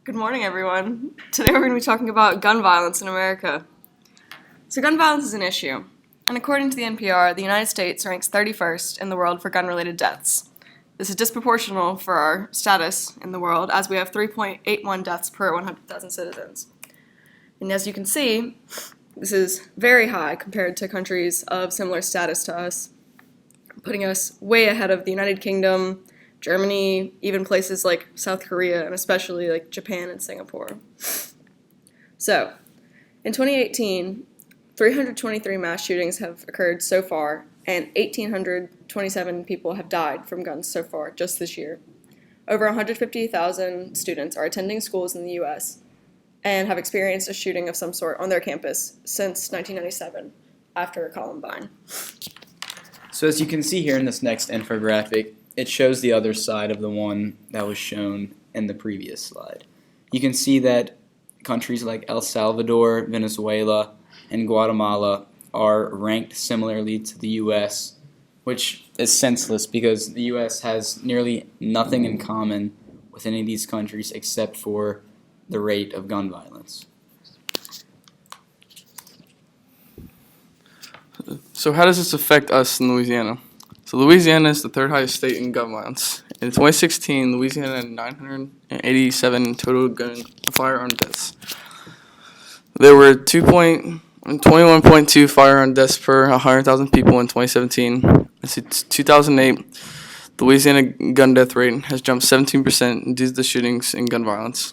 Good morning, everyone. Today we're going to be talking about gun violence in America. So gun violence is an issue, and according to the NPR, the United States ranks 31st in the world for gun-related deaths. This is disproportional for our status in the world, as we have 3.81 deaths per 100,000 citizens. And as you can see, this is very high compared to countries of similar status to us, putting us way ahead of the United Kingdom, Germany, even places like South Korea, and especially like Japan and Singapore. So, in 2018, 323 mass shootings have occurred so far, and 1,827 people have died from guns so far just this year. Over 150,000 students are attending schools in the U.S. and have experienced a shooting of some sort on their campus since 1997, after Columbine. So as you can see here in this next infographic, it shows the other side of the one that was shown in the previous slide. You can see that countries like El Salvador, Venezuela, and Guatemala are ranked similarly to the U.S., which is senseless because the U.S. has nearly nothing in common with any of these countries except for the rate of gun violence. So how does this affect us in Louisiana? So Louisiana is the third highest state in gun violence. In 2016, Louisiana had 987 total firearm deaths. There were 21.2 firearm deaths per 100,000 people in 2017. Since 2008, the Louisiana gun death rate has jumped 17% due to the shootings and gun violence.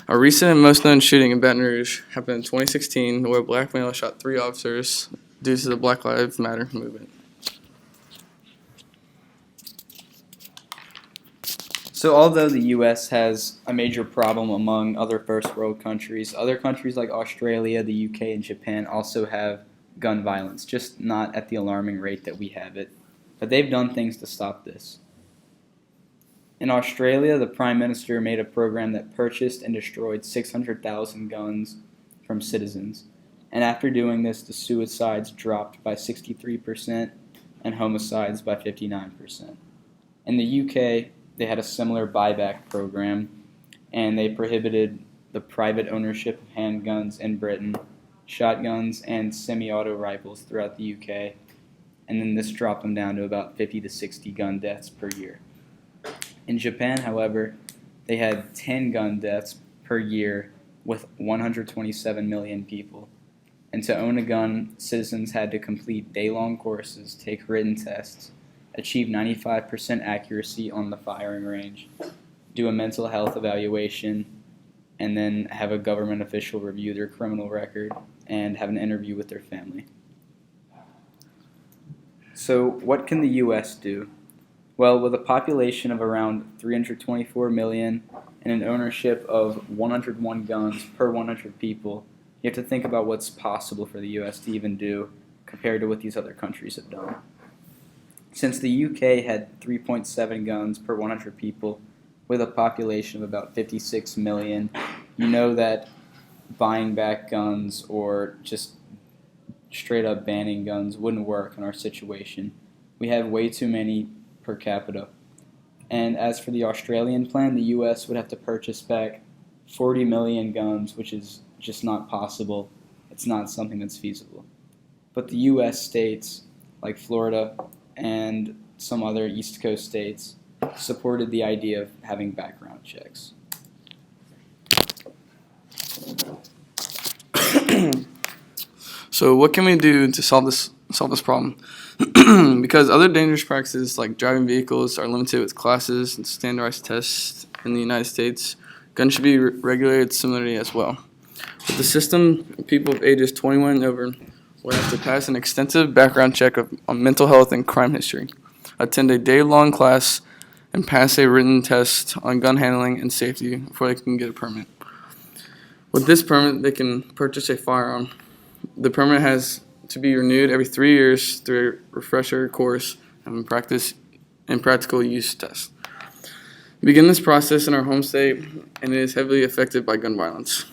A recent and most known shooting in Baton Rouge happened in 2016, where a black male shot 3 officers due to the Black Lives Matter movement. So although the U.S. has a major problem among other first world countries, other countries like Australia, the U.K., and Japan also have gun violence, just not at the alarming rate that we have it. But they've done things to stop this. In Australia, the Prime Minister made a program that purchased and destroyed 600,000 guns from citizens. And after doing this, the suicides dropped by 63% and homicides by 59%. In the UK, they had a similar buyback program, and they prohibited the private ownership of handguns in Britain, shotguns, and semi-auto rifles throughout the UK, and then this dropped them down to about 50 to 60 gun deaths per year. In Japan, however, they had 10 gun deaths per year with 127 million people. And to own a gun, citizens had to complete day-long courses, take written tests, achieve 95% accuracy on the firing range, do a mental health evaluation, and then have a government official review their criminal record and have an interview with their family. So what can the U.S. do? Well, with a population of around 324 million and an ownership of 101 guns per 100 people, you have to think about what's possible for the U.S. to even do compared to what these other countries have done. Since the UK had 3.7 guns per 100 people with a population of about 56 million, you know that buying back guns or just straight up banning guns wouldn't work in our situation. We have way too many per capita. And as for the Australian plan, the US would have to purchase back 40 million guns, which is just not possible. It's not something that's feasible. But the US states, like Florida and some other East Coast states, supported the idea of having background checks. So what can we do to solve this problem? Because other dangerous practices like driving vehicles are limited with classes and standardized tests in the United States, guns should be regulated similarly as well. With the system, people of ages 21 and over will have to pass an extensive background check on mental health and crime history, attend a day-long class, and pass a written test on gun handling and safety before they can get a permit. With this permit, they can purchase a firearm. The permit has to be renewed every 3 years through a refresher course and practical use test. We begin this process in our home state, and it is heavily affected by gun violence.